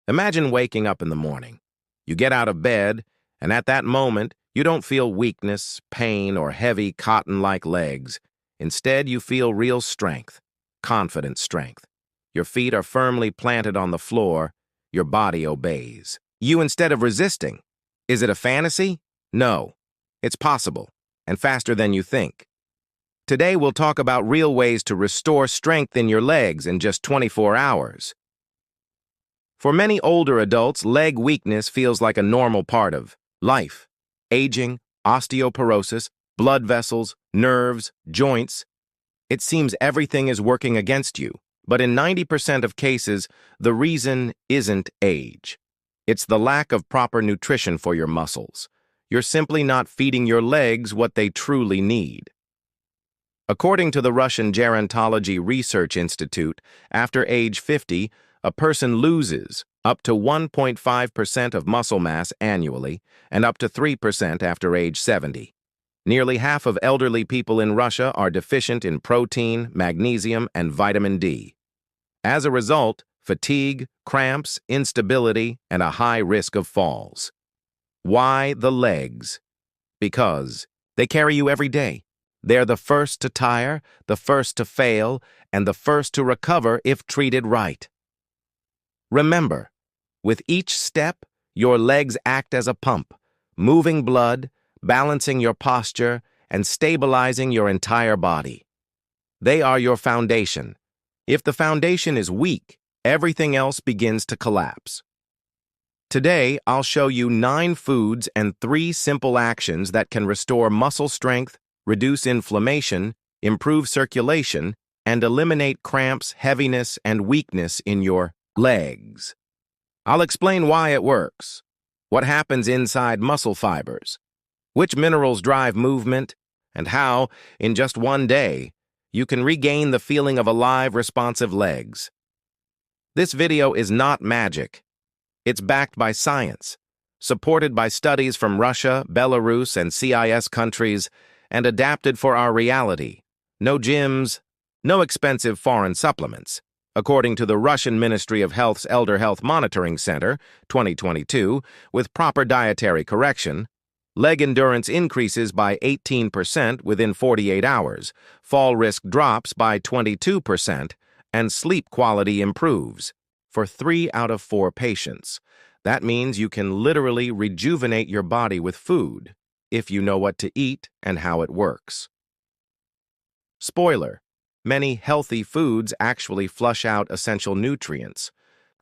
Imagine waking up in the morning. You get out of bed, and at that moment, you don't feel weakness, pain, or heavy cotton-like legs. Instead, you feel real strength, confident strength. Your feet are firmly planted on the floor. Your body obeys. You instead of resisting. Is it a fantasy? No. It's possible, and faster than you think. Today, we'll talk about real ways to restore strength in your legs in just 24 hours. For many older adults, leg weakness feels like a normal part of life. Aging, osteoporosis, blood vessels, nerves, joints. It seems everything is working against you, but in 90% of cases, the reason isn't age. It's the lack of proper nutrition for your muscles. You're simply not feeding your legs what they truly need. According to the Russian Gerontology Research Institute, after age 50, a person loses up to 1.5% of muscle mass annually and up to 3% after age 70. Nearly half of elderly people in Russia are deficient in protein, magnesium, and vitamin D. As a result, fatigue, cramps, instability, and a high risk of falls. Why the legs? Because they carry you every day. They're the first to tire, the first to fail, and the first to recover if treated right. Remember, with each step, your legs act as a pump, moving blood, balancing your posture, and stabilizing your entire body. They are your foundation. If the foundation is weak, everything else begins to collapse. Today, I'll show you 9 foods and 3 simple actions that can restore muscle strength, reduce inflammation, improve circulation, and eliminate cramps, heaviness, and weakness in your legs. I'll explain why it works, what happens inside muscle fibers, which minerals drive movement, and how, in just one day, you can regain the feeling of alive, responsive legs. This video is not magic. It's backed by science, supported by studies from Russia, Belarus, and CIS countries, and adapted for our reality. No gyms, no expensive foreign supplements. According to the Russian Ministry of Health's Elder Health Monitoring Center, 2022, with proper dietary correction, leg endurance increases by 18% within 48 hours, fall risk drops by 22%, and sleep quality improves for 3 out of 4 patients. That means you can literally rejuvenate your body with food if you know what to eat and how it works. Spoiler: many healthy foods actually flush out essential nutrients,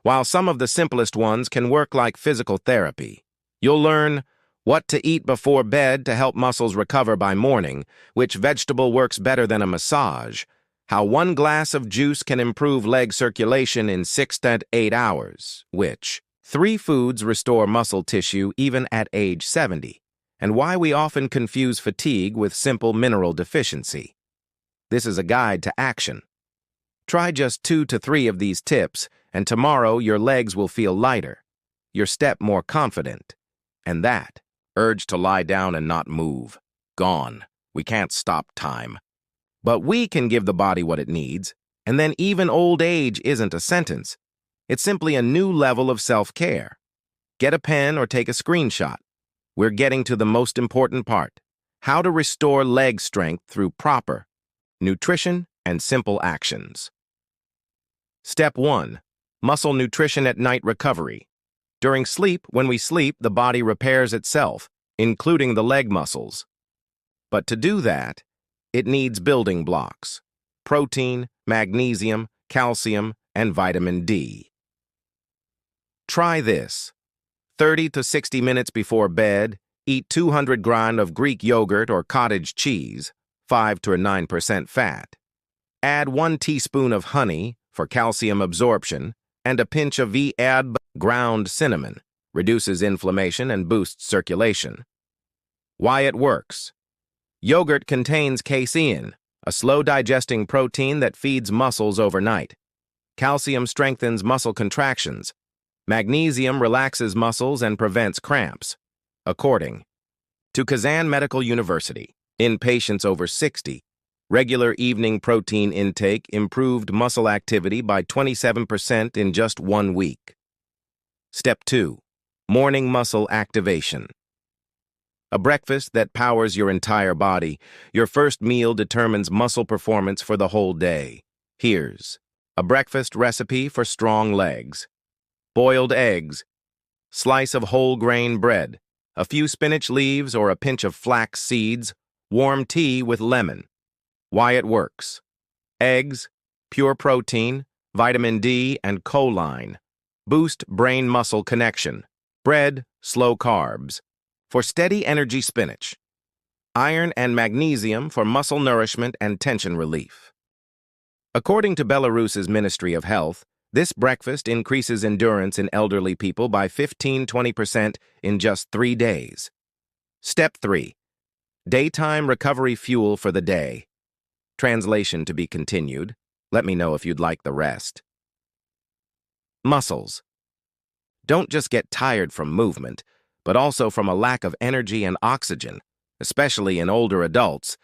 while some of the simplest ones can work like physical therapy. You'll learn what to eat before bed to help muscles recover by morning, which vegetable works better than a massage, how 1 glass of juice can improve leg circulation in 6 to 8 hours, which 3 foods restore muscle tissue even at age 70, and why we often confuse fatigue with simple mineral deficiency. This is a guide to action. Try just 2 to 3 of these tips, and tomorrow your legs will feel lighter, your step more confident, and that urge to lie down and not move, gone. We can't stop time. But we can give the body what it needs, and then even old age isn't a sentence. It's simply a new level of self-care. Get a pen or take a screenshot. We're getting to the most important part: how to restore leg strength through proper nutrition and simple actions. Step 1. Muscle nutrition at night recovery. During sleep, when we sleep, the body repairs itself, including the leg muscles. But to do that, it needs building blocks: protein, magnesium, calcium, and vitamin D. Try this. 30 to 60 minutes before bed, eat 200 grams of Greek yogurt or cottage cheese, 5 to 9% fat. Add 1 teaspoon of honey for calcium absorption and a pinch of V-Ab ground cinnamon, reduces inflammation and boosts circulation. Why it works. Yogurt contains casein, a slow-digesting protein that feeds muscles overnight. Calcium strengthens muscle contractions. Magnesium relaxes muscles and prevents cramps. According to Kazan Medical University, in patients over 60, regular evening protein intake improved muscle activity by 27% in just 1 week. Step 2. Morning muscle activation. A breakfast that powers your entire body. Your first meal determines muscle performance for the whole day. Here's a breakfast recipe for strong legs. Boiled eggs, slice of whole grain bread, a few spinach leaves or a pinch of flax seeds, warm tea with lemon. Why it works. Eggs, pure protein, vitamin D, and choline. Boost brain-muscle connection. Bread, slow carbs. For steady energy, spinach. Iron and magnesium for muscle nourishment and tension relief. According to Belarus's Ministry of Health, this breakfast increases endurance in elderly people by 15–20% in just 3 days. Step 3. Daytime recovery fuel for the day. Translation to be continued. Let me know if you'd like the rest. Muscles. Don't just get tired from movement, but also from a lack of energy and oxygen, especially in older adults,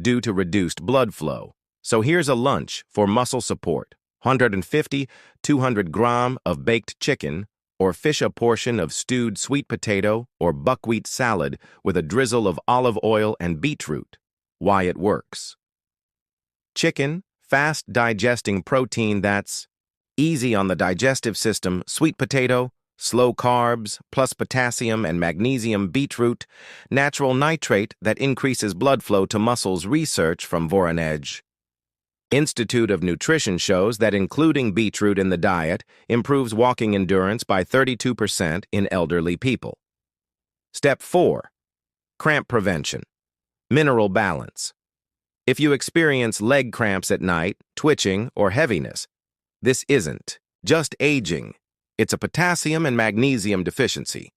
due to reduced blood flow. So here's a lunch for muscle support. 150–200 grams of baked chicken, or fish a portion of stewed sweet potato or buckwheat salad with a drizzle of olive oil and beetroot. Why it works. Chicken, fast-digesting protein that's easy on the digestive system. Sweet potato, slow carbs, plus potassium and magnesium. Beetroot, natural nitrate that increases blood flow to muscles. Research from Voronezh Institute of Nutrition shows that including beetroot in the diet improves walking endurance by 32% in elderly people. Step 4. Cramp prevention. Mineral balance. If you experience leg cramps at night, twitching, or heaviness, this isn't just aging. It's a potassium and magnesium deficiency.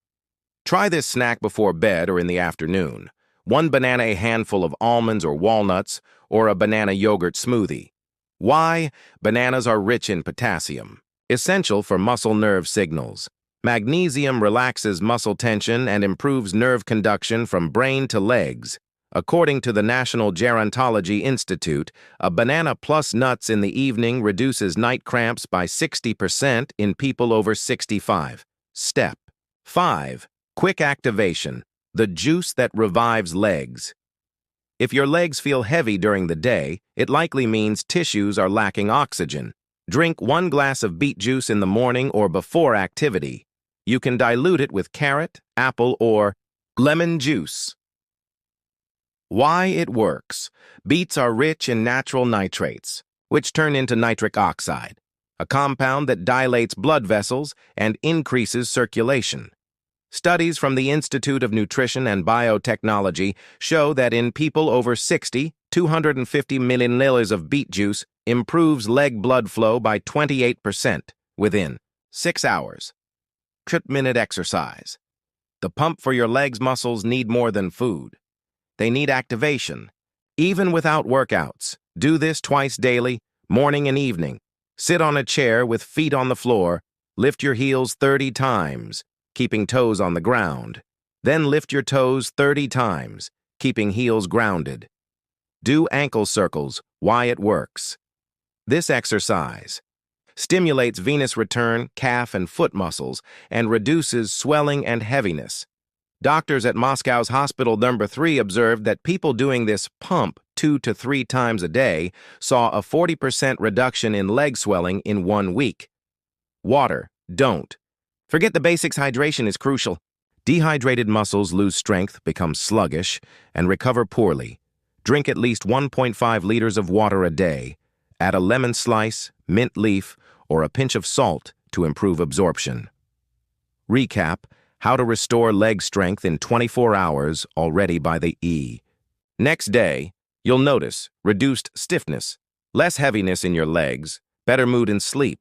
Try this snack before bed or in the afternoon. 1 banana, a handful of almonds or walnuts, or a banana yogurt smoothie. Why? Bananas are rich in potassium, essential for muscle nerve signals. Magnesium relaxes muscle tension and improves nerve conduction from brain to legs. According to the National Gerontology Institute, a banana plus nuts in the evening reduces night cramps by 60% in people over 65. Step 5. Quick activation. The juice that revives legs. If your legs feel heavy during the day, it likely means tissues are lacking oxygen. Drink 1 glass of beet juice in the morning or before activity. You can dilute it with carrot, apple, or lemon juice. Why it works. Beets are rich in natural nitrates, which turn into nitric oxide, a compound that dilates blood vessels and increases circulation. Studies from the Institute of Nutrition and Biotechnology show that in people over 60, 250 milliliters of beet juice improves leg blood flow by 28% within 6 hours. 30-minute exercise. The pump for your legs muscles need more than food. They need activation. Even without workouts, do this twice daily, morning and evening. Sit on a chair with feet on the floor. Lift your heels 30 times, keeping toes on the ground. Then lift your toes 30 times, keeping heels grounded. Do ankle circles. Why it works. This exercise stimulates venous return, calf and foot muscles, and reduces swelling and heaviness. Doctors at Moscow's Hospital No. 3 observed that people doing this pump 2 to 3 times a day saw a 40% reduction in leg swelling in 1 week. Water. Don't forget the basics. Hydration is crucial. Dehydrated muscles lose strength, become sluggish, and recover poorly. Drink at least 1.5 liters of water a day. Add a lemon slice, mint leaf, or a pinch of salt to improve absorption. Recap: how to restore leg strength in 24 hours already by the E. Next day, you'll notice reduced stiffness, less heaviness in your legs, better mood and sleep.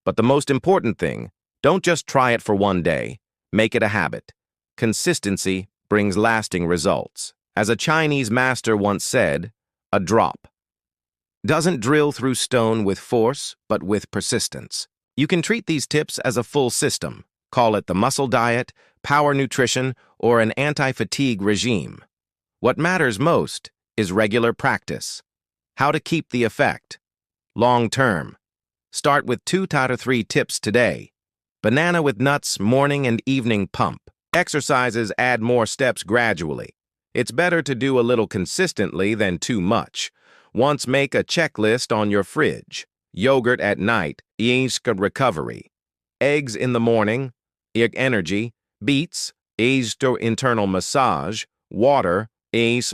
But the most important thing, don't just try it for 1 day. Make it a habit. Consistency brings lasting results. As a Chinese master once said, a drop doesn't drill through stone with force, but with persistence. You can treat these tips as a full system. Call it the muscle diet, power nutrition, or an anti-fatigue regime. What matters most is regular practice. How to keep the effect. Long term. Start with 2 to 3 tips today. Banana with nuts morning and evening pump. Exercises add more steps gradually. It's better to do a little consistently than too much. Once make a checklist on your fridge. Yogurt at night, recovery. Eggs in the morning, energy. Beets, internal massage. Water,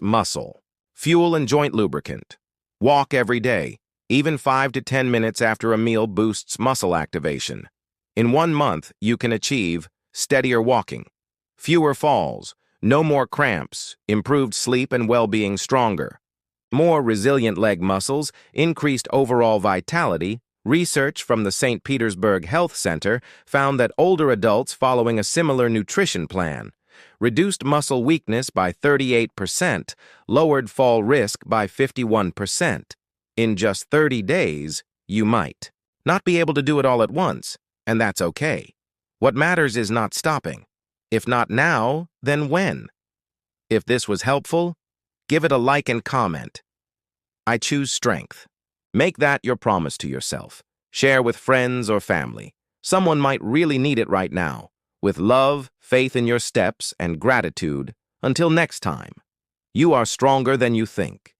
muscle. Fuel and joint lubricant. Walk every day. Even 5 to 10 minutes after a meal boosts muscle activation. In 1 month, you can achieve steadier walking, fewer falls, no more cramps, improved sleep and well-being stronger, more resilient leg muscles, increased overall vitality. Research from the St. Petersburg Health Center found that older adults following a similar nutrition plan reduced muscle weakness by 38%, lowered fall risk by 51%. In just 30 days, you might not be able to do it all at once, and that's okay. What matters is not stopping. If not now, then when? If this was helpful, give it a like and comment. I choose strength. Make that your promise to yourself. Share with friends or family. Someone might really need it right now. With love, faith in your steps, and gratitude, until next time, you are stronger than you think.